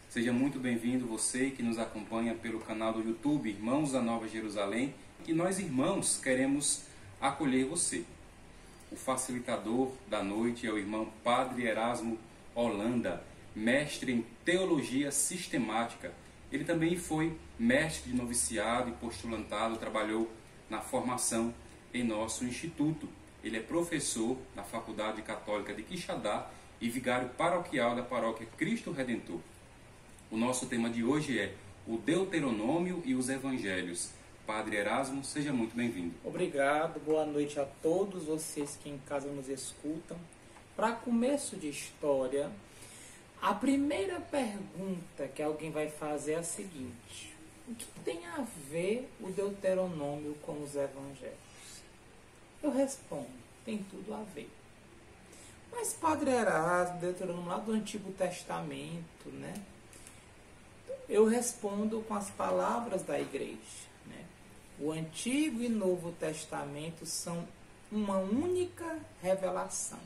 Seja muito bem-vindo você que nos acompanha pelo canal do YouTube Irmãos da Nova Jerusalém, e nós irmãos queremos acolher você. O facilitador da noite é o irmão Padre Erasmo Holanda, mestre em Teologia Sistemática. Ele também foi mestre de noviciado e postulantado, trabalhou na formação em nosso instituto. Ele é professor na Faculdade Católica de Quixadá e vigário paroquial da Paróquia Cristo Redentor. O nosso tema de hoje é o Deuteronômio e os Evangelhos. Padre Erasmo, seja muito bem-vindo. Obrigado, boa noite a todos vocês que em casa nos escutam. Para começo de história, a primeira pergunta que alguém vai fazer é a seguinte: o que tem a ver o Deuteronômio com os Evangelhos? Eu respondo, tem tudo a ver. Mas Padre Erasmo, Deuteronômio lá do Antigo Testamento, né? Eu respondo com as palavras da igreja, né? O Antigo e Novo Testamento são uma única revelação.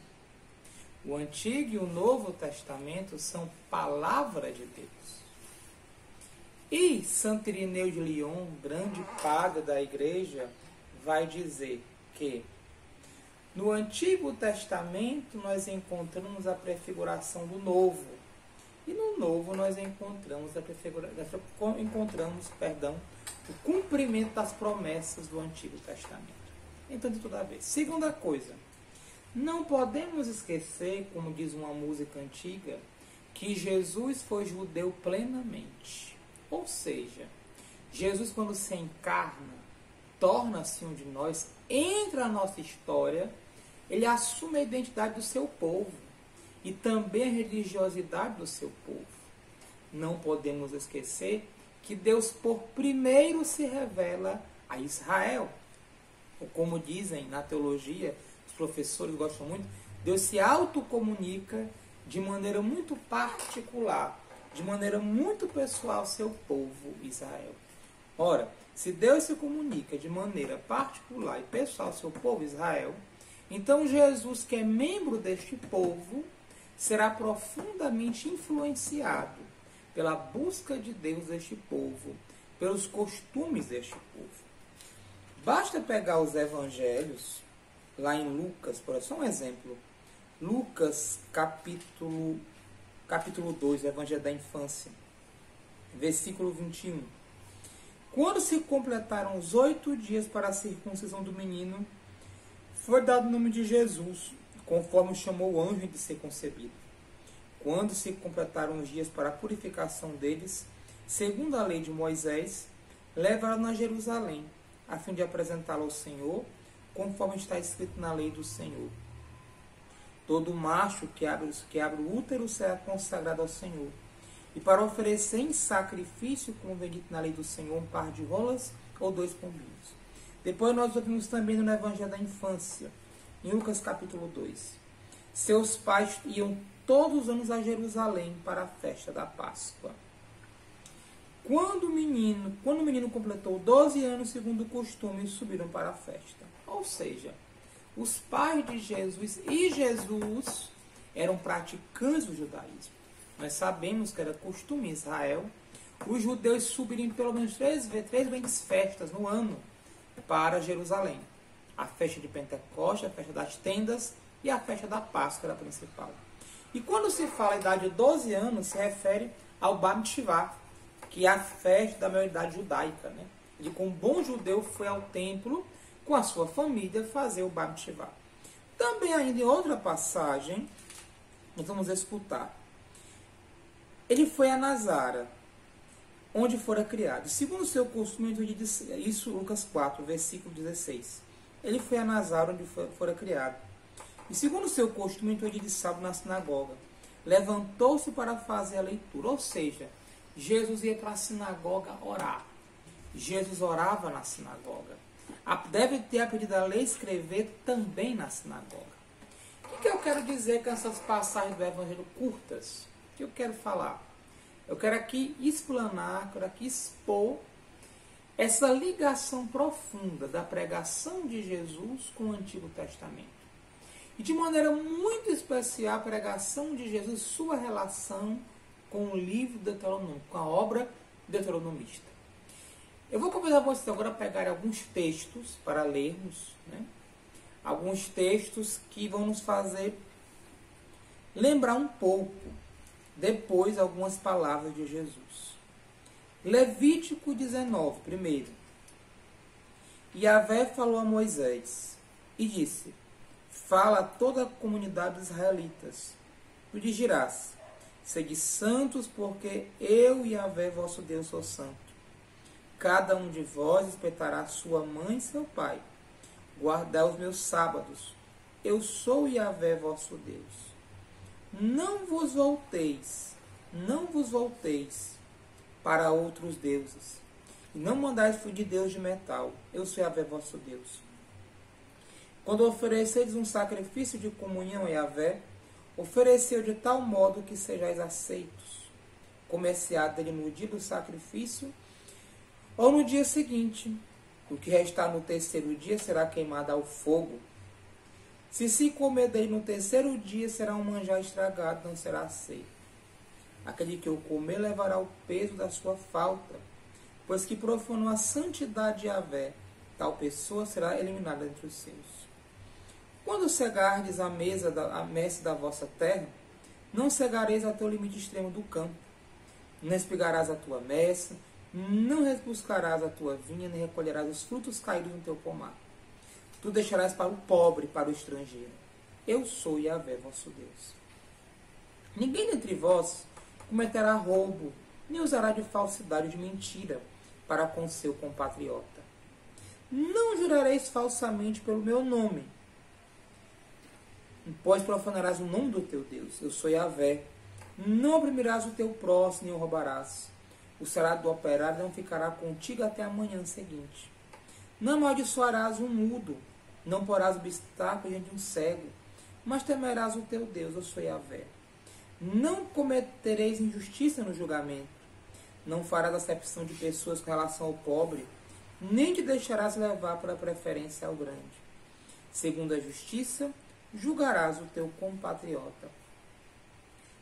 O Antigo e o Novo Testamento são palavra de Deus. E Santo Irineu de Lyon, grande padre da igreja, vai dizer que no Antigo Testamento nós encontramos a prefiguração do Novo. E no Novo nós encontramos o cumprimento das promessas do Antigo Testamento. Então, de toda vez. Segunda coisa, não podemos esquecer, como diz uma música antiga, que Jesus foi judeu plenamente. Ou seja, Jesus, quando se encarna, torna-se um de nós, entra na nossa história, ele assume a identidade do seu povo e também a religiosidade do seu povo. Não podemos esquecer que Deus por primeiro se revela a Israel. Ou como dizem na teologia, os professores gostam muito, Deus se autocomunica de maneira muito particular, de maneira muito pessoal ao seu povo Israel. Ora, se Deus se comunica de maneira particular e pessoal ao seu povo Israel, então Jesus, que é membro deste povo, será profundamente influenciado pela busca de Deus deste povo, pelos costumes deste povo. Basta pegar os evangelhos, lá em Lucas, por exemplo, só um exemplo. Lucas, capítulo 2, Evangelho da Infância, versículo 21. Quando se completaram os 8 dias para a circuncisão do menino, foi dado o nome de Jesus, conforme chamou o anjo de ser concebido. Quando se completaram os dias para a purificação deles, segundo a lei de Moisés, levaram-no a Jerusalém, a fim de apresentá-lo ao Senhor, conforme está escrito na lei do Senhor. Todo macho que abre o útero será consagrado ao Senhor, e para oferecer em sacrifício, como vem dito na lei do Senhor, um par de rolas ou 2 pombinhos. Depois nós ouvimos também no Evangelho da Infância, em Lucas capítulo 2. Seus pais iam todos os anos a Jerusalém para a festa da Páscoa. Quando o menino completou 12 anos, segundo o costume, subiram para a festa. Ou seja, os pais de Jesus e Jesus eram praticantes do judaísmo. Nós sabemos que era costume em Israel os judeus subirem pelo menos 3 grandes festas no ano para Jerusalém. A festa de Pentecostes, a festa das tendas e a festa da Páscoa era a principal. E quando se fala a idade de 12 anos, se refere ao Bar Mitzvah, que é a festa da maioridade judaica, né? E como bom judeu foi ao templo com a sua família fazer o Bar Mitzvah. Também ainda em outra passagem, nós vamos escutar. Ele foi a Nazara, onde fora criado. Segundo o seu costume, isso Lucas 4, versículo 16. Ele foi a Nazaré, onde fora criado. E segundo o seu costume, entrou de sábado na sinagoga. Levantou-se para fazer a leitura. Ou seja, Jesus ia para a sinagoga orar. Jesus orava na sinagoga. Deve ter aprendido a ler e escrever também na sinagoga. O que eu quero dizer com essas passagens do Evangelho curtas? O que eu quero falar? Eu quero aqui explanar, quero aqui expor essa ligação profunda da pregação de Jesus com o Antigo Testamento. E de maneira muito especial a pregação de Jesus, sua relação com o livro do Deuteronômio, com a obra deuteronomista. Eu vou convidar vocês agora a pegar alguns textos para lermos, né? Alguns textos que vão nos fazer lembrar um pouco, depois, algumas palavras de Jesus. Levítico 19, primeiro. Yahvé falou a Moisés e disse: fala a toda a comunidade dos israelitas. Tu dirás: sede santos, porque eu, Yahvé, vosso Deus, sou santo. Cada um de vós respeitará sua mãe e seu pai. Guardai os meus sábados. Eu sou Yahvé, vosso Deus. Não vos volteis para outros deuses. E não mandais fugir Deus de metal. Eu sou Yahvé, vosso Deus. Quando ofereceis um sacrifício de comunhão a Yahvé, ofereceu de tal modo que sejais aceitos. Comerciar dele no dia do sacrifício ou no dia seguinte. O que restar no terceiro dia será queimado ao fogo. Se comer dele no terceiro dia, será um manjar estragado, não será aceito. Aquele que o comer levará o peso da sua falta, pois que profanou a santidade de Yahvé, tal pessoa será eliminada entre os seus. Quando cegardes a messe da vossa terra, não cegareis até o limite extremo do campo. Não espigarás a tua messe, não rebuscarás a tua vinha, nem recolherás os frutos caídos no teu pomar. Tu deixarás para o pobre, para o estrangeiro. Eu sou Yahvé, vosso Deus. Ninguém dentre vós cometerá roubo, nem usará de falsidade ou de mentira para com seu compatriota. Não jurareis falsamente pelo meu nome, pois profanarás o nome do teu Deus. Eu sou Yahvé. Não oprimirás o teu próximo, nem o roubarás. O salário do operário não ficará contigo até a manhã seguinte. Não amaldiçoarás um mudo, não porás obstáculo diante de um cego, mas temerás o teu Deus, eu sou Yahvé. Não cometereis injustiça no julgamento, não farás acepção de pessoas com relação ao pobre, nem te deixarás levar pela preferência ao grande. Segundo a justiça, julgarás o teu compatriota.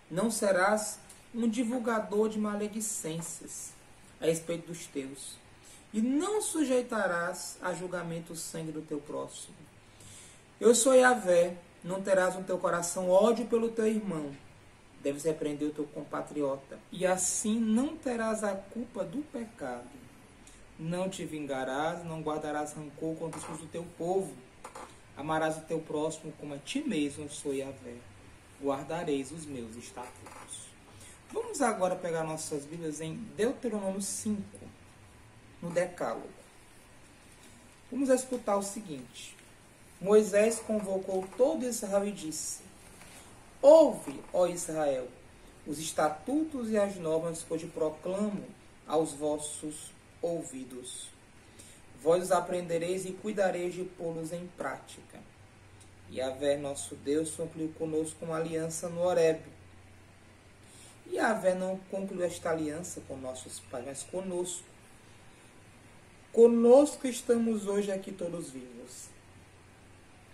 Não serás um divulgador de maledicências a respeito dos teus, e não sujeitarás a julgamento o sangue do teu próximo. Eu sou Yahvé. Não terás no teu coração ódio pelo teu irmão. Deves repreender o teu compatriota, e assim não terás a culpa do pecado. Não te vingarás, não guardarás rancor contra os filhos do teu povo. Amarás o teu próximo como a ti mesmo, eu sou Yahvé. Guardareis os meus estatutos. Vamos agora pegar nossas Bíblias em Deuteronômio 5, no Decálogo. Vamos escutar o seguinte. Moisés convocou todo Israel e disse: ouve, ó Israel, os estatutos e as normas que hoje proclamo aos vossos ouvidos. Vós os aprendereis e cuidareis de pô-los em prática. Yahvé, nosso Deus, concluiu conosco uma aliança no Horebe. Yahvé não concluiu esta aliança com nossos pais, mas conosco. Conosco estamos hoje aqui todos vivos.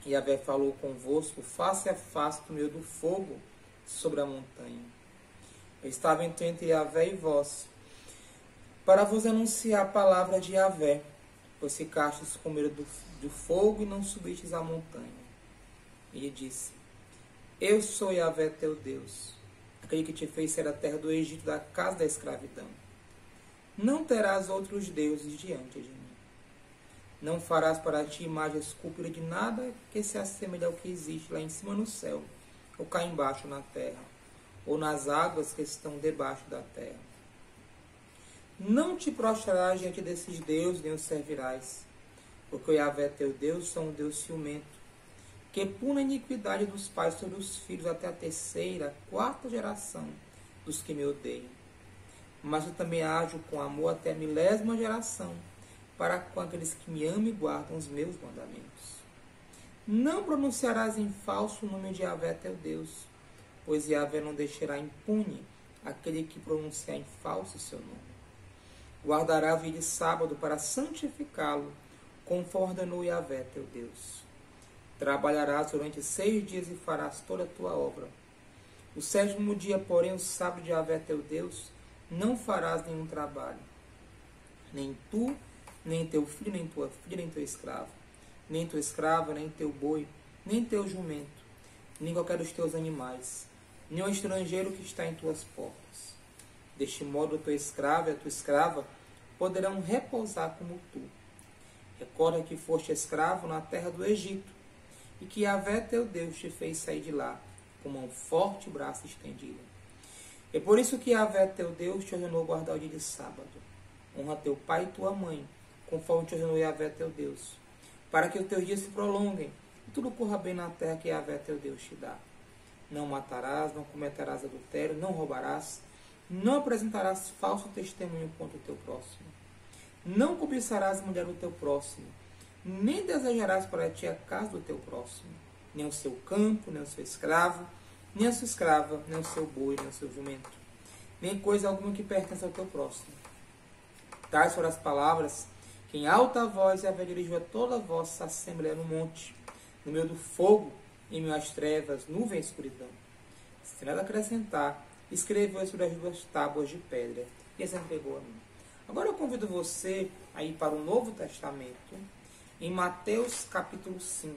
Yahvé falou convosco face a face do meio do fogo sobre a montanha. Eu estava então entre Yahvé e vós, para vos anunciar a palavra de Yahvé, pois ficastes com medo do fogo e não subistes a montanha. Ele disse: eu sou Yahvé teu Deus, aquele que te fez ser a terra do Egito, da casa da escravidão. Não terás outros deuses diante de mim. Não farás para ti imagem esculpida de nada que se assemelhe ao que existe lá em cima no céu, ou cá embaixo na terra, ou nas águas que estão debaixo da terra. Não te prostrarás diante desses deuses, nem os servirás, porque o Yahvé teu Deus são um Deus ciumento, que pune a iniquidade dos pais sobre os filhos até a terceira, quarta geração dos que me odeiam. Mas eu também ajo com amor até a 1000ª geração, para com aqueles que me amam e guardam os meus mandamentos. Não pronunciarás em falso o nome de Yahvé teu Deus, pois Yahvé não deixará impune aquele que pronunciar em falso o seu nome. Guardarás o dia de sábado para santificá-lo, conforme ordenou Yahvé teu Deus. Trabalharás durante 6 dias e farás toda a tua obra. O 7º dia, porém, o sábado de Yahvé teu Deus, não farás nenhum trabalho. Nem tu, nem teu filho, nem tua filha, nem teu escravo. Nem tua escrava, nem teu boi, nem teu jumento, nem qualquer dos teus animais, nem o estrangeiro que está em tuas portas. Deste modo, o teu escravo e a tua escrava poderão repousar como tu. Recorda que foste escravo na terra do Egito, e que Yahvé teu Deus te fez sair de lá, com mão forte e braço estendido. É por isso que Yahvé teu Deus te ordenou guardar o dia de sábado. Honra teu pai e tua mãe, conforme te ordenou Yahvé teu Deus, para que os teus dias se prolonguem, e tudo corra bem na terra que Yahvé teu Deus te dá. Não matarás, não cometerás adultério, não roubarás, não apresentarás falso testemunho contra o teu próximo. Não cobiçarás a mulher do teu próximo, nem desejarás para ti a casa do teu próximo, nem o seu campo, nem o seu escravo, nem a sua escrava, nem o seu boi, nem o seu jumento, nem coisa alguma que pertença ao teu próximo. Tais foram as palavras que em alta voz Yahvé dirigiu a toda a vossa assembleia no monte, no meio do fogo, em meio às trevas, nuvem e escuridão. Sem nada acrescentar, escreveu sobre as 2 tábuas de pedra e as entregou a mim. Agora eu convido você a ir para o Novo Testamento, em Mateus capítulo 5.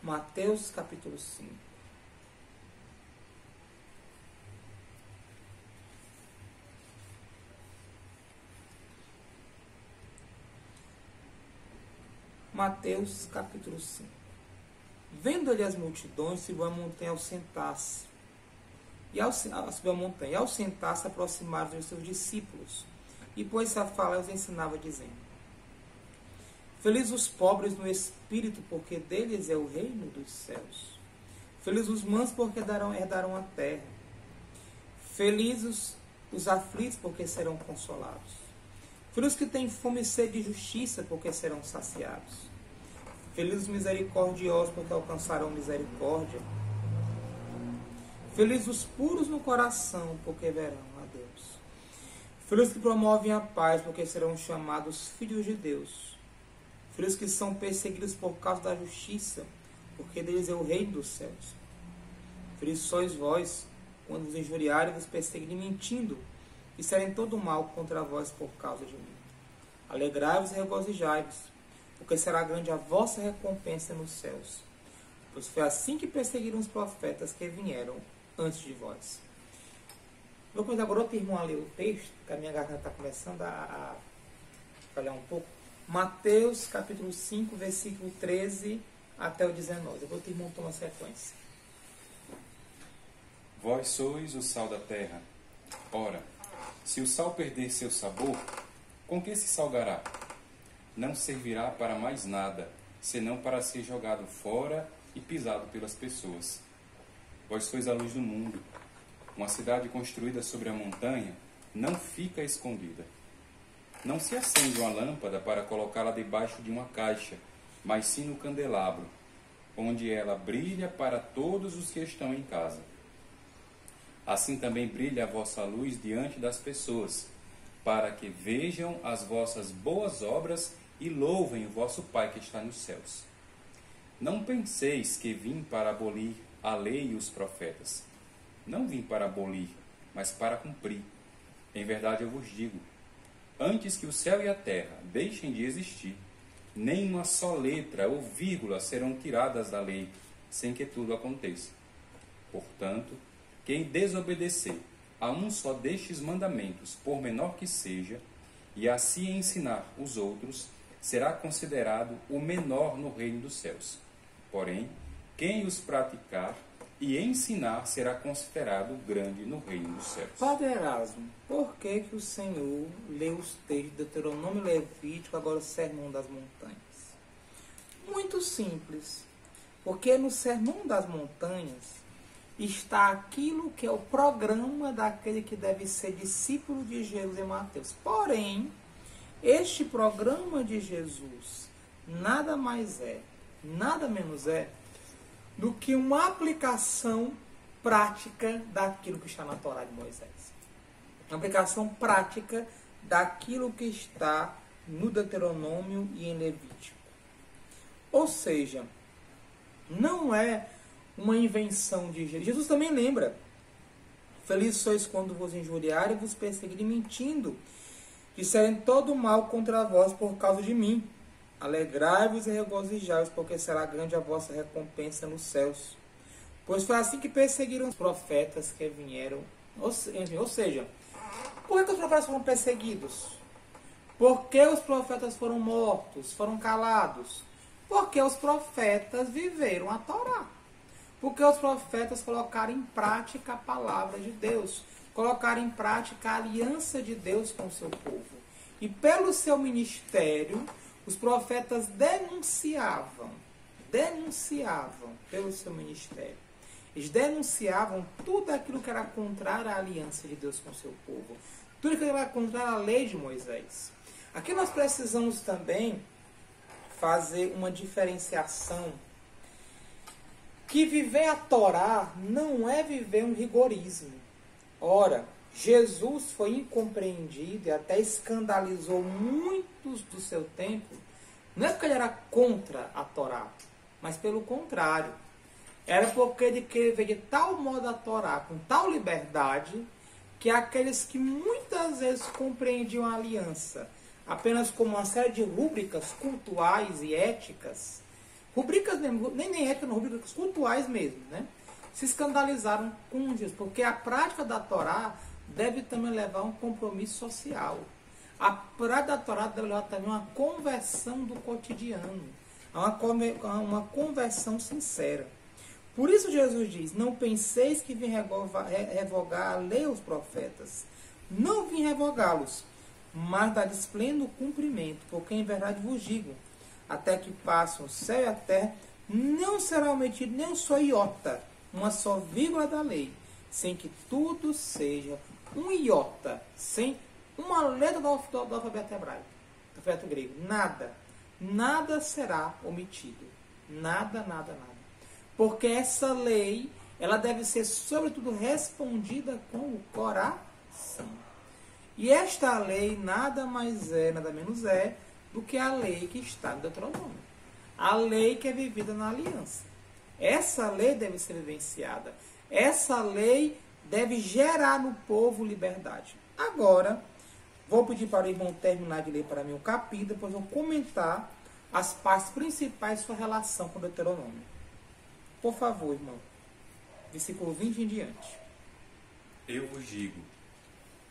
Mateus capítulo 5. Mateus capítulo 5. Vendo-lhe as multidões, subiu a montanha ao sentar-se. E ao sentar-se, aproximaram-se os seus discípulos. E pôs-se a falar e os ensinava, dizendo: Felizes os pobres no espírito, porque deles é o reino dos céus. Felizes os mansos, porque herdarão a terra. Felizes os aflitos, porque serão consolados. Felizes os que têm fome e sede de justiça, porque serão saciados. Felizes os misericordiosos, porque alcançarão misericórdia. Felizes os puros no coração, porque verão a Deus. Felizes que promovem a paz, porque serão chamados filhos de Deus. Felizes que são perseguidos por causa da justiça, porque deles é o reino dos céus. Felizes sois vós, quando vos injuriarem e vos perseguirem mentindo, e disserem todo mal contra vós por causa de mim. Alegrai-vos e regozijai-vos, porque será grande a vossa recompensa nos céus. Pois foi assim que perseguiram os profetas que vieram antes de vós. Vou começar agora outro irmão a ler o texto, que a minha garganta está começando a falhar um pouco. Mateus capítulo 5, versículo 13 até o 19. Eu vou ter irmão tomar sequência. Vós sois o sal da terra. Ora, se o sal perder seu sabor, com que se salgará? Não servirá para mais nada, senão para ser jogado fora e pisado pelas pessoas. Vós sois a luz do mundo. Uma cidade construída sobre a montanha não fica escondida. Não se acende uma lâmpada para colocá-la debaixo de uma caixa, mas sim no candelabro, onde ela brilha para todos os que estão em casa. Assim também brilha a vossa luz diante das pessoas, para que vejam as vossas boas obras e louvem o vosso Pai que está nos céus. Não penseis que vim para abolir a lei e os profetas. Não vim para abolir, mas para cumprir. Em verdade eu vos digo, antes que o céu e a terra deixem de existir, nem uma só letra ou vírgula serão tiradas da lei, sem que tudo aconteça. Portanto, quem desobedecer a um só destes mandamentos, por menor que seja, e assim ensinar os outros, será considerado o menor no reino dos céus. Porém, quem os praticar e ensinar será considerado grande no reino dos céus. Padre Erasmo, por que o Senhor leu os textos de Deuteronômio e Levítico, agora o Sermão das Montanhas? Muito simples. Porque no Sermão das Montanhas está aquilo que é o programa daquele que deve ser discípulo de Jesus em Mateus. Porém, este programa de Jesus nada mais é, nada menos é, do que uma aplicação prática daquilo que está na Torá de Moisés. Uma aplicação prática daquilo que está no Deuteronômio e em Levítico. Ou seja, não é uma invenção de Jesus. Jesus também lembra: felizes sois quando vos injuriarem e vos perseguirem mentindo, disserem todo mal contra vós por causa de mim. Alegrai-vos e regozijai-vos, porque será grande a vossa recompensa nos céus. Pois foi assim que perseguiram os profetas que vieram. Ou seja, por que os profetas foram perseguidos? Por que os profetas foram mortos, foram calados? Porque os profetas viveram a Torá. Porque os profetas colocaram em prática a palavra de Deus. Colocaram em prática a aliança de Deus com o seu povo. E pelo seu ministério, os profetas denunciavam pelo seu ministério. Eles denunciavam tudo aquilo que era contrário à aliança de Deus com o seu povo. Tudo aquilo que era contrário à lei de Moisés. Aqui nós precisamos também fazer uma diferenciação, que viver a Torá não é viver um rigorismo. Ora, Jesus foi incompreendido e até escandalizou muitos do seu tempo, não é porque ele era contra a Torá, mas pelo contrário. Era porque ele queria ver de tal modo a Torá, com tal liberdade, que aqueles que muitas vezes compreendiam a aliança apenas como uma série de rúbricas cultuais e éticas, rubricas mesmo, nem éticas, rubricas cultuais mesmo, né? Se escandalizaram com Jesus, porque a prática da Torá deve também levar a um compromisso social. A prática da Torá deve levar também a uma conversão do cotidiano, a uma conversão sincera. Por isso Jesus diz: não penseis que vim revogar a lei aos profetas. Não vim revogá-los, mas dar-lhes pleno cumprimento, porque em verdade vos digo, até que passem o céu e a terra, não será omitido nem um só iota, uma só vírgula da lei, sem que tudo seja um iota, sem uma letra do alfabeto hebraico, do alfabeto grego. Nada será omitido. Nada. Porque essa lei, ela deve ser, sobretudo, respondida com o coração. E esta lei nada mais é, nada menos é, do que a lei que está no Deuteronômio. A lei que é vivida na aliança. Essa lei deve ser vivenciada. Essa lei deve gerar no povo liberdade. Agora, vou pedir para o irmão terminar de ler para mim o capítulo, depois vou comentar as partes principais de sua relação com o Deuteronômio. Por favor, irmão. Versículo 20 em diante. Eu vos digo: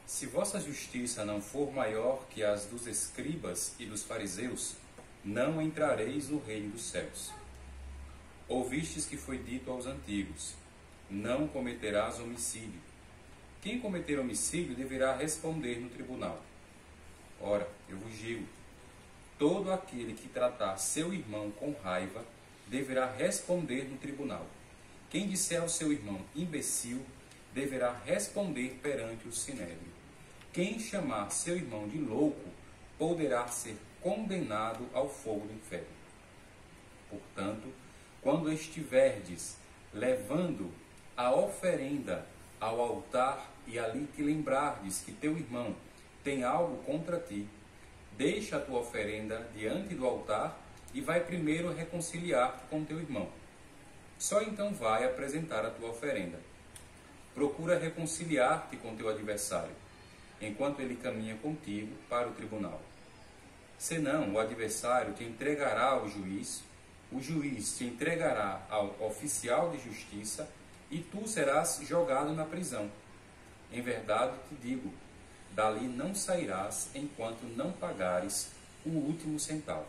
se vossa justiça não for maior que as dos escribas e dos fariseus, não entrareis no reino dos céus. Ouvistes que foi dito aos antigos: não cometerás homicídio. Quem cometer homicídio deverá responder no tribunal. Ora, eu vos digo: todo aquele que tratar seu irmão com raiva deverá responder no tribunal. Quem disser ao seu irmão imbecil deverá responder perante o sinédrio. Quem chamar seu irmão de louco poderá ser condenado ao fogo do inferno. Portanto, quando estiverdes levando a oferenda ao altar e ali te lembrardes que teu irmão tem algo contra ti, deixa a tua oferenda diante do altar e vai primeiro reconciliar-te com teu irmão. Só então vai apresentar a tua oferenda. Procura reconciliar-te com teu adversário, enquanto ele caminha contigo para o tribunal. Senão, o adversário te entregará ao juiz, o juiz te entregará ao oficial de justiça e tu serás jogado na prisão. Em verdade te digo, dali não sairás enquanto não pagares o último centavo.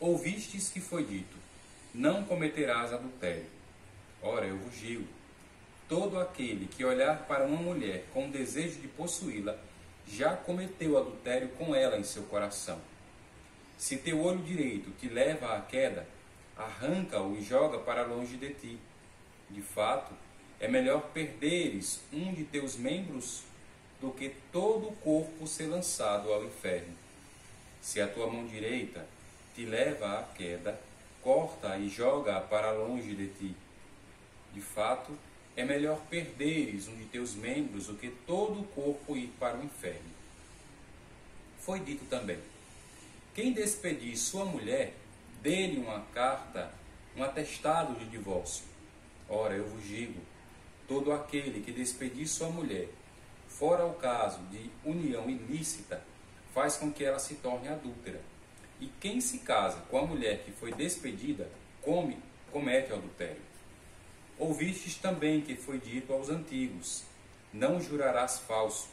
Ouvistes que foi dito: não cometerás adultério. Ora, eu vos digo: todo aquele que olhar para uma mulher com desejo de possuí-la, já cometeu adultério com ela em seu coração. Se teu olho direito te leva à queda, arranca-o e joga para longe de ti. De fato, é melhor perderes um de teus membros do que todo o corpo ser lançado ao inferno. Se a tua mão direita te leva à queda, corta e joga-a para longe de ti. De fato, é melhor perderes um de teus membros do que todo o corpo ir para o inferno. Foi dito também: quem despedir sua mulher, dê-lhe uma carta um atestado de divórcio. Ora, eu vos digo, todo aquele que despedir sua mulher, fora o caso de união ilícita, faz com que ela se torne adúltera. E quem se casa com a mulher que foi despedida, comete adultério. Ouvistes também que foi dito aos antigos, não jurarás falso,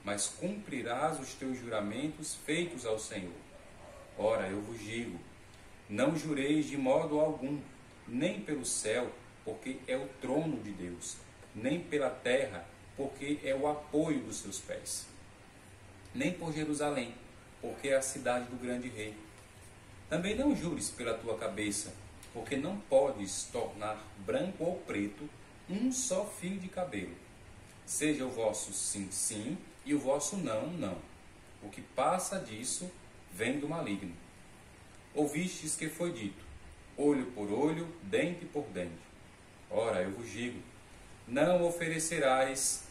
mas cumprirás os teus juramentos feitos ao Senhor. Ora, eu vos digo, não jureis de modo algum, nem pelo céu, porque é o trono de Deus, nem pela terra, porque é o apoio dos seus pés, nem por Jerusalém, porque é a cidade do grande rei. Também não jures pela tua cabeça, porque não podes tornar branco ou preto um só fio de cabelo. Seja o vosso sim, sim, e o vosso não, não. O que passa disso vem do maligno. Ouvistes que foi dito, olho por olho, dente por dente. Ora, eu vos digo, não oferecerás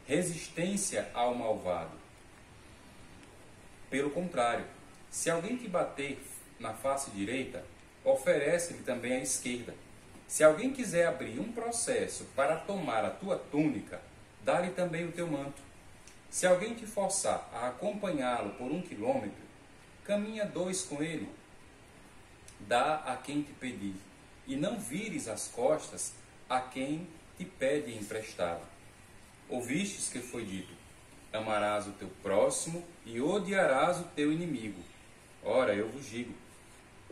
resistência ao malvado. Pelo contrário, se alguém te bater na face direita, oferece-lhe também a esquerda. Se alguém quiser abrir um processo para tomar a tua túnica, dá-lhe também o teu manto. Se alguém te forçar a acompanhá-lo por 1 quilômetro, caminha 2 com ele. Dá a quem te pedir, e não vires as costas a quem te pede emprestado. Ouvistes que foi dito, amarás o teu próximo e odiarás o teu inimigo. Ora, eu vos digo,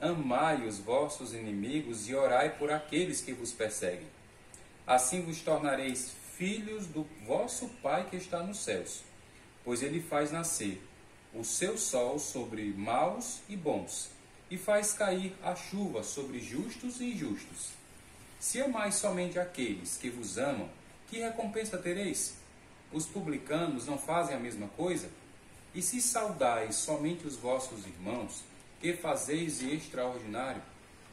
amai os vossos inimigos e orai por aqueles que vos perseguem. Assim vos tornareis filhos do vosso Pai que está nos céus, pois ele faz nascer o seu sol sobre maus e bons, e faz cair a chuva sobre justos e injustos. Se amais somente aqueles que vos amam, que recompensa tereis? Os publicanos não fazem a mesma coisa? E se saudais somente os vossos irmãos, que fazeis de extraordinário?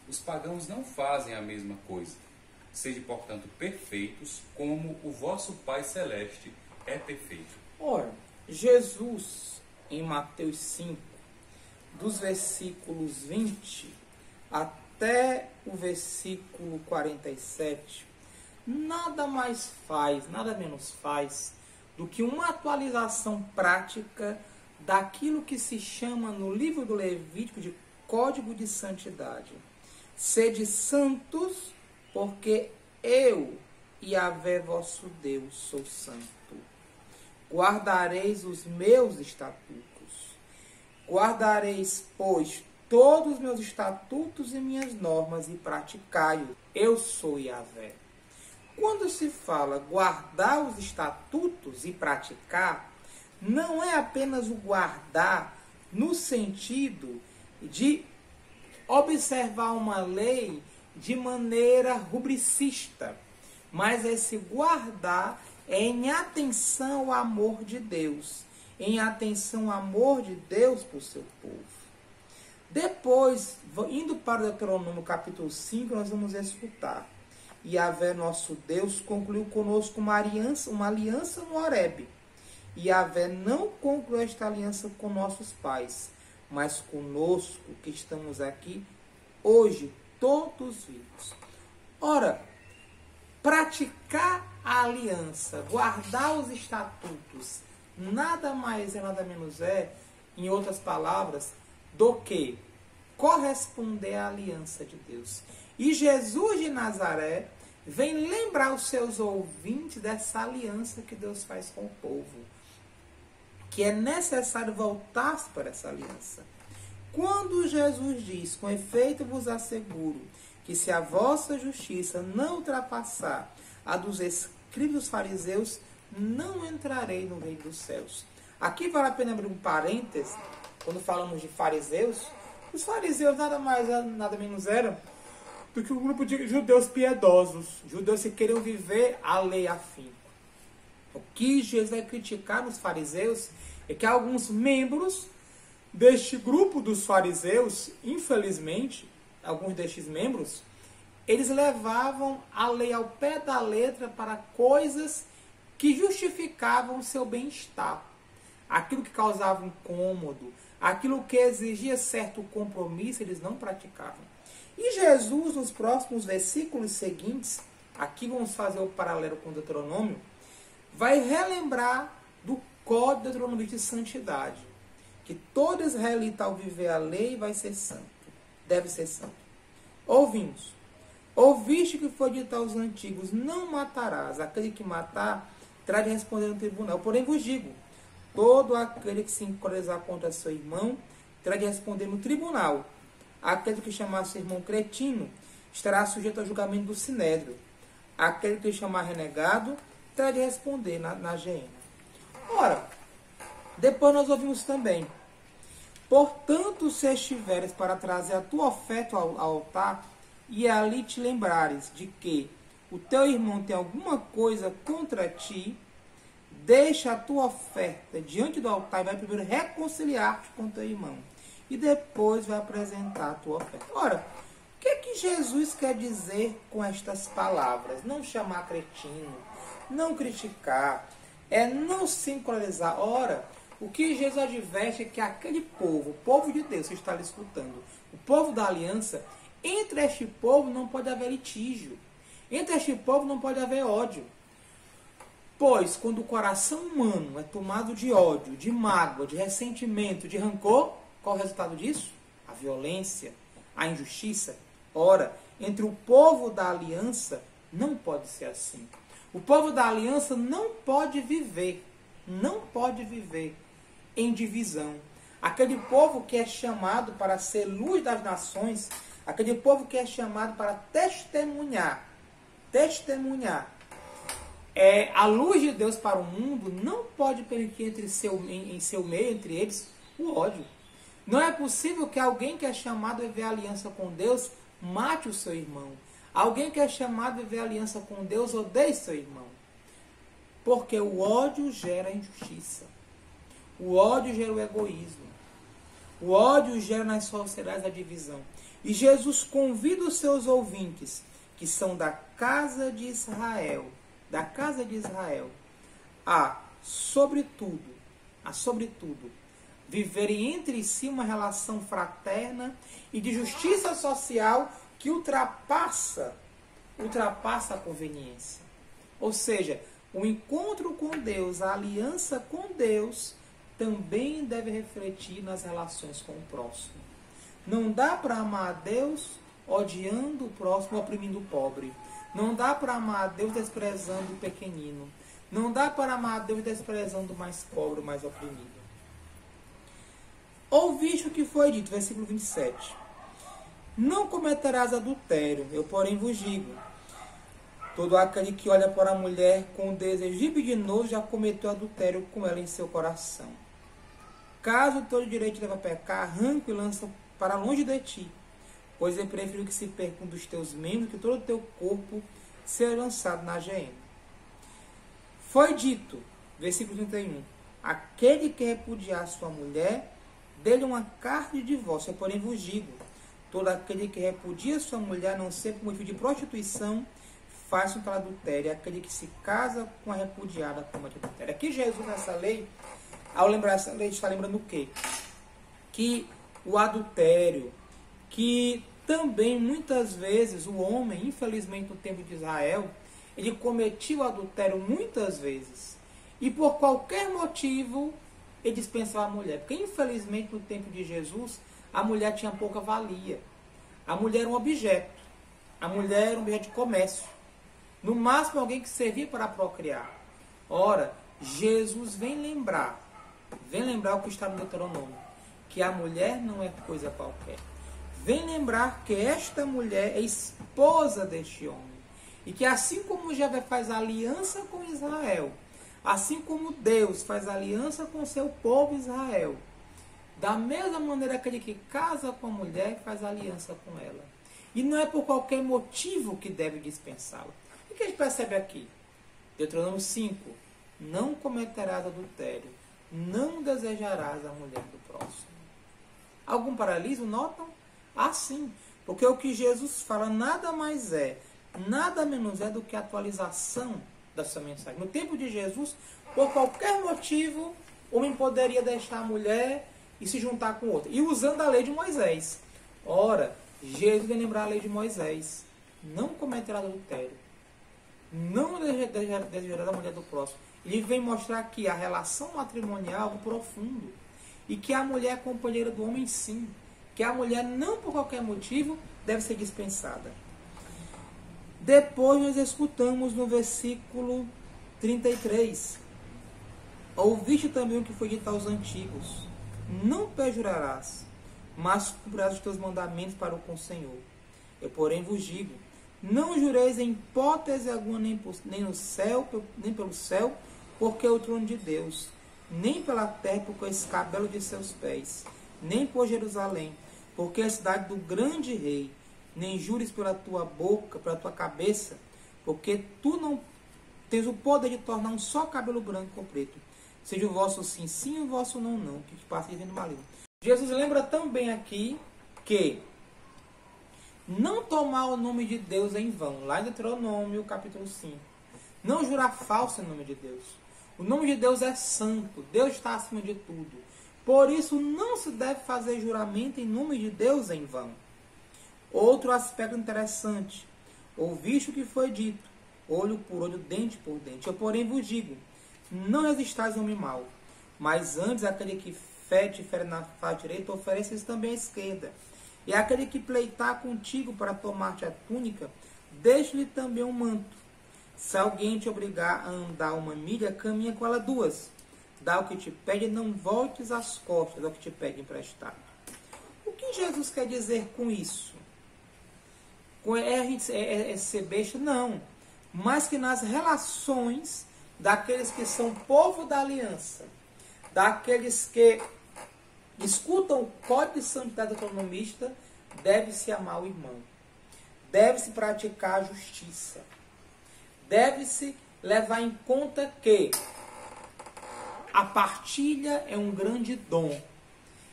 Os pagãos não fazem a mesma coisa. Sede, portanto, perfeitos, como o vosso Pai Celeste é perfeito. Ora, Jesus, em Mateus 5, dos versículos 20 até o versículo 47, nada mais faz, nada menos faz, do que uma atualização prática daquilo que se chama no livro do Levítico de Código de Santidade. Sede santos, porque eu, Yahvé vosso Deus, sou santo. Guardareis os meus estatutos. Guardareis, pois, todos os meus estatutos e minhas normas e praticai-os. Eu sou Yahvé. Quando se fala guardar os estatutos e praticar, não é apenas o guardar no sentido de observar uma lei de maneira rubricista, mas esse guardar é em atenção ao amor de Deus, em atenção ao amor de Deus para o seu povo. Depois, indo para o Deuteronômio capítulo 5, nós vamos escutar. Yahvé, nosso Deus, concluiu conosco uma aliança no Horebe. Yahvé não concluiu esta aliança com nossos pais, mas conosco que estamos aqui hoje, todos vivos. Ora, praticar a aliança, guardar os estatutos, nada mais e nada menos é, em outras palavras, do que corresponder à aliança de Deus. E Jesus de Nazaré vem lembrar os seus ouvintes dessa aliança que Deus faz com o povo, que é necessário voltar para essa aliança. Quando Jesus diz, com efeito vos asseguro, que se a vossa justiça não ultrapassar a dos escribas dos fariseus, não entrarei no reino dos céus. Aqui vale a pena abrir um parênteses, quando falamos de fariseus. Os fariseus nada mais, nada menos eram do que um grupo de judeus piedosos, judeus que queriam viver a lei afinco. O que Jesus vai criticar nos fariseus é que alguns membros deste grupo dos fariseus, infelizmente, alguns destes membros, eles levavam a lei ao pé da letra para coisas que justificavam o seu bem-estar. Aquilo que causava incômodo, aquilo que exigia certo compromisso, eles não praticavam. E Jesus, nos próximos versículos seguintes, aqui vamos fazer o paralelo com o Deuteronômio, vai relembrar do código deuteronômico de santidade, que todo israelita ao viver a lei vai ser santo, deve ser santo. Ouvimos: ouviste que foi dito aos antigos, não matarás, aquele que matar terá de responder no tribunal. Porém vos digo, todo aquele que se encolerizar contra seu irmão terá de responder no tribunal. Aquele que chamar seu irmão cretino estará sujeito ao julgamento do sinédrio. Aquele que chamar renegado terá de responder na geena. Ora, depois nós ouvimos também: portanto, se estiveres para trazer a tua oferta ao altar, e ali te lembrares de que o teu irmão tem alguma coisa contra ti, deixa a tua oferta diante do altar e vai primeiro reconciliar-te com teu irmão. E depois vai apresentar a tua oferta. Ora, o que é que Jesus quer dizer com estas palavras? Não chamar cretino, não criticar, não sincronizar. Ora, o que Jesus adverte é que aquele povo, o povo de Deus que está ali escutando, o povo da aliança, entre este povo não pode haver litígio. Entre este povo não pode haver ódio. Pois, quando o coração humano é tomado de ódio, de mágoa, de ressentimento, de rancor, qual é o resultado disso? A violência, a injustiça. Ora, entre o povo da aliança não pode ser assim. O povo da aliança não pode viver em divisão. Aquele povo que é chamado para ser luz das nações, aquele povo que é chamado para testemunhar a luz de Deus para o mundo, não pode permitir em seu meio, entre eles, o ódio. Não é possível que alguém que é chamado a viver aliança com Deus mate o seu irmão. Alguém que é chamado a viver aliança com Deus odeie seu irmão. Porque o ódio gera injustiça. O ódio gera o egoísmo. O ódio gera nas sociedades a divisão. E Jesus convida os seus ouvintes, que são da casa de Israel, a, sobretudo, viverem entre si uma relação fraterna e de justiça social que ultrapassa a conveniência. Ou seja, o encontro com Deus, a aliança com Deus, também deve refletir nas relações com o próximo. Não dá para amar a Deus odiando o próximo, oprimindo o pobre. Não dá para amar a Deus desprezando o pequenino. Não dá para amar a Deus desprezando o mais pobre, o mais oprimido. Ouviste o que foi dito, versículo 27. Não cometerás adultério, eu porém vos digo. Todo aquele que olha para a mulher com desejo libidinoso já cometeu adultério com ela em seu coração. Caso o teu direito te leve a pecar, arranca e lança para longe de ti. Pois eu prefiro que se perca um dos teus membros, que todo o teu corpo seja lançado na geena. Foi dito, versículo 31, aquele que repudiar sua mulher, dê-lhe uma carta de divórcio. Eu porém vos digo, todo aquele que repudia sua mulher, não ser por motivo de prostituição, faz um tal adultério. Aquele que se casa com a repudiada comete adultério. Aqui Jesus, nessa lei, ao lembrar essa lei, está lembrando o quê? Que o adultério, que também muitas vezes o homem, infelizmente no tempo de Israel, ele cometia o adultério muitas vezes. E por qualquer motivo, ele dispensava a mulher. Porque infelizmente no tempo de Jesus, a mulher tinha pouca valia. A mulher era um objeto. A mulher era um objeto de comércio. No máximo alguém que servia para procriar. Ora, Jesus vem lembrar o que está no Deuteronômio, que a mulher não é coisa qualquer. Vem lembrar que esta mulher é esposa deste homem. E que assim como Javé faz aliança com Israel, assim como Deus faz aliança com seu povo Israel, da mesma maneira aquele que casa com a mulher faz aliança com ela. E não é por qualquer motivo que deve dispensá-la. O que a gente percebe aqui? Deuteronômio 5. Não cometerás adultério. Não desejarás a mulher do próximo. Algum paralelismo? Notam? Ah, sim. Porque o que Jesus fala nada mais é, nada menos é do que a atualização da sua mensagem. No tempo de Jesus, por qualquer motivo, o homem poderia deixar a mulher e se juntar com outra. E usando a lei de Moisés. Ora, Jesus vai lembrar a lei de Moisés. Não cometerá adultério. Não desejará a mulher do próximo. Ele vem mostrar aqui a relação matrimonial é algo profundo. E que a mulher é companheira do homem, sim. Que a mulher, não por qualquer motivo, deve ser dispensada. Depois nós escutamos no versículo 33. Ouviste também o que foi dito aos antigos. Não perjurarás, mas cumprirás os teus mandamentos para com o Senhor. Eu, porém, vos digo, não jureis em hipótese alguma, nem no céu, nem pelo céu, porque é o trono de Deus, nem pela terra, porque é o escabelo de seus pés, nem por Jerusalém, porque é a cidade do grande rei, nem jures pela tua boca, pela tua cabeça, porque tu não tens o poder de tornar um só cabelo branco ou preto. Seja o vosso sim, sim, e o vosso não, não, que passa dizendo maligno. Jesus lembra também aqui que não tomar o nome de Deus em vão, lá em Deuteronômio, capítulo 5. Não jurar falso em nome de Deus. O nome de Deus é santo, Deus está acima de tudo. Por isso, não se deve fazer juramento em nome de Deus em vão. Outro aspecto interessante. Ouviste o que foi dito, olho por olho, dente por dente. Eu, porém, vos digo, não resistais ao homem mau, mas antes aquele que te fere na face direita, ofereces também à esquerda. E aquele que pleitar contigo para tomar-te a túnica, deixe-lhe também um manto. Se alguém te obrigar a andar 1 milha, caminha com ela 2. Dá o que te pede, não voltes as costas ao que te pede emprestado. O que Jesus quer dizer com isso? É ser besta? Não. Mas que nas relações daqueles que são povo da aliança, daqueles que escutam o código de santidade autonomista, deve-se amar o irmão. Deve-se praticar a justiça. Deve-se levar em conta que a partilha é um grande dom.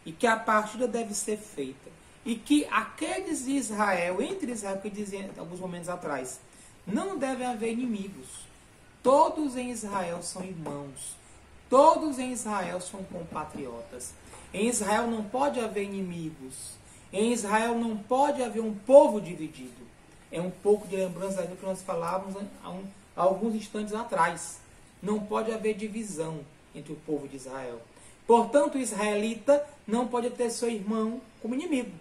E que a partilha deve ser feita. E que aqueles de Israel, entre Israel, que dizia alguns momentos atrás, não devem haver inimigos. Todos em Israel são irmãos. Todos em Israel são compatriotas. Em Israel não pode haver inimigos. Em Israel não pode haver um povo dividido. É um pouco de lembrança daquilo que nós falávamos há alguns instantes atrás. Não pode haver divisão entre o povo de Israel. Portanto, o israelita não pode ter seu irmão como inimigo.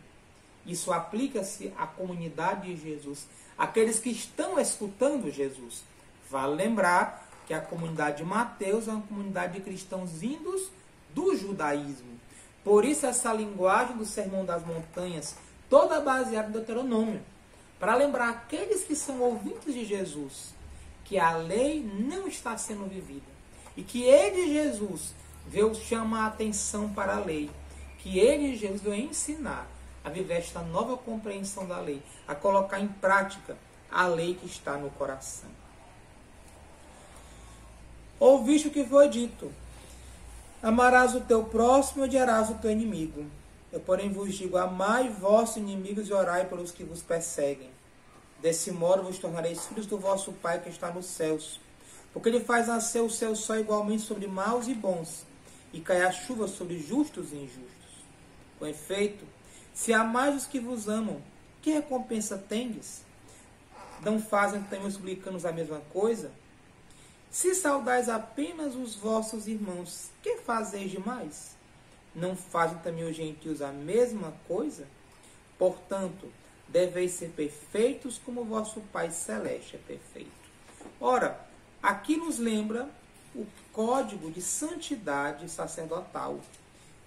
Isso aplica-se à comunidade de Jesus, aqueles que estão escutando Jesus. Vale lembrar que a comunidade de Mateus é uma comunidade de cristãos vindos do judaísmo. Por isso essa linguagem do Sermão das Montanhas, toda baseada no Deuteronômio, para lembrar aqueles que são ouvintes de Jesus, que a lei não está sendo vivida. E que ele, Jesus, veio chamar a atenção para a lei. Que ele, Jesus, veio ensinar a viver esta nova compreensão da lei, a colocar em prática a lei que está no coração. Ouviste o que foi dito: amarás o teu próximo e odiarás o teu inimigo. Eu, porém, vos digo, amai vossos inimigos e orai pelos que vos perseguem. Desse modo vos tornareis filhos do vosso Pai que está nos céus. Porque ele faz nascer o seu sol igualmente sobre maus e bons, e cai a chuva sobre justos e injustos. Com efeito, se amais os que vos amam, que recompensa tendes? Não fazem também os publicanos a mesma coisa? Se saudais apenas os vossos irmãos, que fazeis demais? Não fazem também os gentios a mesma coisa? Portanto, deveis ser perfeitos como vosso Pai Celeste é perfeito. Ora, aqui nos lembra o código de santidade sacerdotal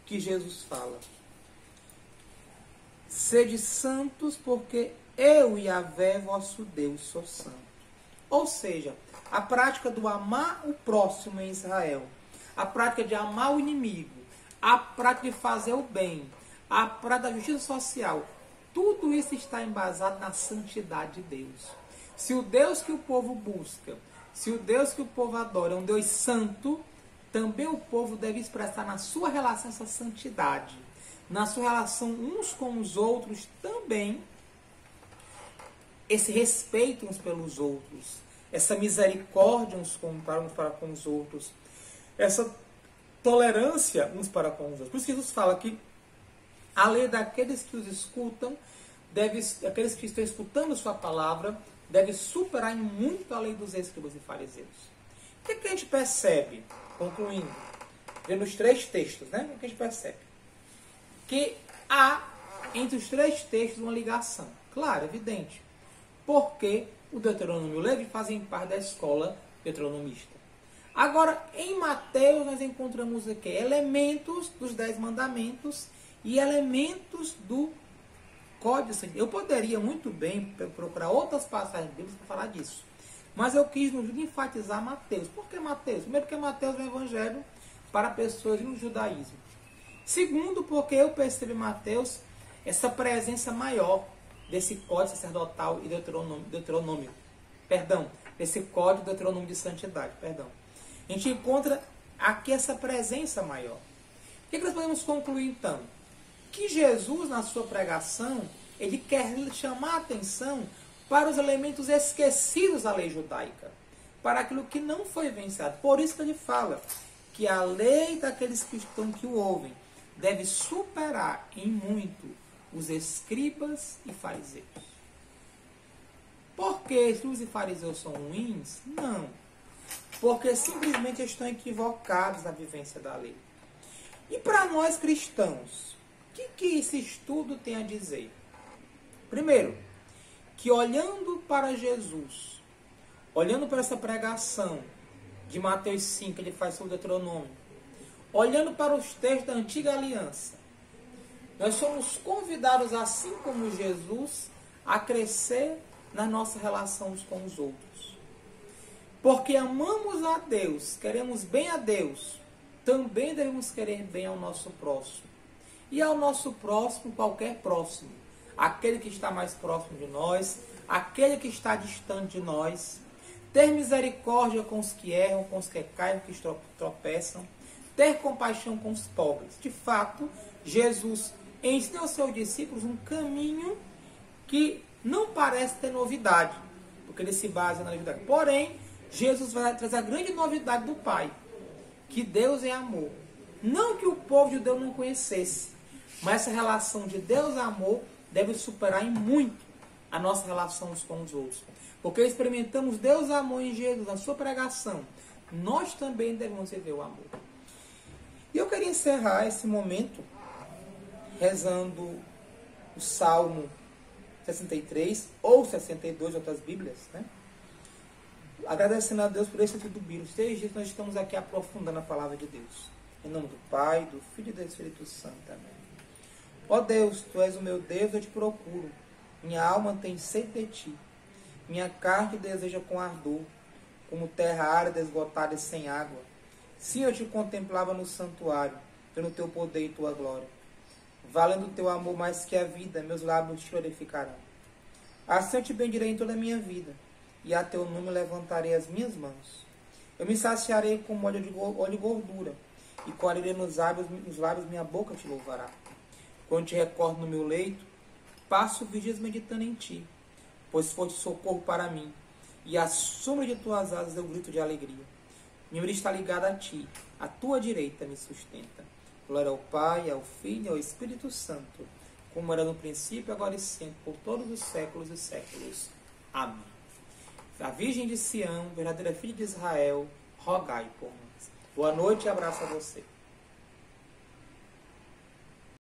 que Jesus fala. Sede santos, porque eu, Yahvé, vosso Deus, sou santo. Ou seja, a prática do amar o próximo em Israel, a prática de amar o inimigo, a prática de fazer o bem, a prática da justiça social, tudo isso está embasado na santidade de Deus. Se o Deus que o povo busca, se o Deus que o povo adora é um Deus santo, também o povo deve expressar na sua relação essa santidade. Na sua relação uns com os outros também, esse respeito uns pelos outros, essa misericórdia uns para com os outros, essa tolerância uns para com os outros. Por isso que Jesus fala que a lei daqueles que os escutam aqueles que estão escutando sua palavra, deve superar em muito a lei dos escribas e fariseus. O que a gente percebe, concluindo, vendo os 3 textos, né? O que a gente percebe? Que há entre os 3 textos uma ligação. Claro, evidente. Porque o Deuteronômio e o Levítico fazem parte da escola deuteronomista. Agora, em Mateus, nós encontramos aqui elementos dos 10 mandamentos e elementos do Código Santo. Eu poderia muito bem procurar outras passagens bíblicas para falar disso. Mas eu quis enfatizar Mateus. Por que Mateus? Primeiro, porque Mateus é um evangelho para pessoas no judaísmo. Segundo, porque eu percebo em Mateus essa presença maior desse código sacerdotal e deuteronômio. Perdão, desse código deuteronômio de santidade. Perdão. A gente encontra aqui essa presença maior. O que nós podemos concluir então? Que Jesus, na sua pregação, ele quer chamar a atenção para os elementos esquecidos da lei judaica, para aquilo que não foi vencido. Por isso que ele fala que a lei daqueles cristãos que o ouvem deve superar em muito os escribas e fariseus. Por que escribas e fariseus são ruins? Não. Porque simplesmente estão equivocados na vivência da lei. E para nós cristãos, o que esse estudo tem a dizer? Primeiro, que olhando para Jesus, olhando para essa pregação de Mateus 5, que ele faz sobre o Deuteronômio, olhando para os textos da Antiga Aliança, nós somos convidados, assim como Jesus, a crescer na nossa relação uns com os outros. Porque amamos a Deus, queremos bem a Deus, também devemos querer bem ao nosso próximo. E ao nosso próximo, qualquer próximo. Aquele que está mais próximo de nós, aquele que está distante de nós. Ter misericórdia com os que erram, com os que caem, com os que tropeçam. Ter compaixão com os pobres. De fato, Jesus ensina aos seus discípulos um caminho que não parece ter novidade, porque ele se baseia na lei judaica. Porém, Jesus vai trazer a grande novidade do Pai, que Deus é amor. Não que o povo judeu não conhecesse, mas essa relação de Deus e amor deve superar em muito a nossa relação uns com os outros. Porque experimentamos Deus e amor em Jesus, na sua pregação. Nós também devemos viver o amor. E eu queria encerrar esse momento rezando o Salmo 63 ou 62, outras Bíblias, né? Agradecendo a Deus por esse estudo bíblico. 6 dias nós estamos aqui aprofundando a palavra de Deus. Em nome do Pai, do Filho e do Espírito Santo. Amém. Ó Deus, Tu és o meu Deus, eu te procuro. Minha alma tem sede de Ti. Minha carne deseja com ardor, como terra árida, esgotada e sem água. Sim, eu te contemplava no santuário, pelo Teu poder e Tua glória. Valendo o Teu amor mais que a vida, meus lábios te glorificarão. Assim eu te bendirei em toda a minha vida, e a Teu nome levantarei as minhas mãos. Eu me saciarei com óleo e gordura, e colherei nos lábios minha boca te louvará. Quando te recordo no meu leito, passo dias meditando em Ti, pois foste socorro para mim, e à sombra de Tuas asas eu grito de alegria. Minha vida está ligada a Ti, a Tua direita me sustenta. Glória ao Pai, ao Filho e ao Espírito Santo, como era no princípio, agora e sempre, por todos os séculos e séculos. Amém. A Virgem de Sião, verdadeira filha de Israel, rogai por nós. Boa noite e abraço a você.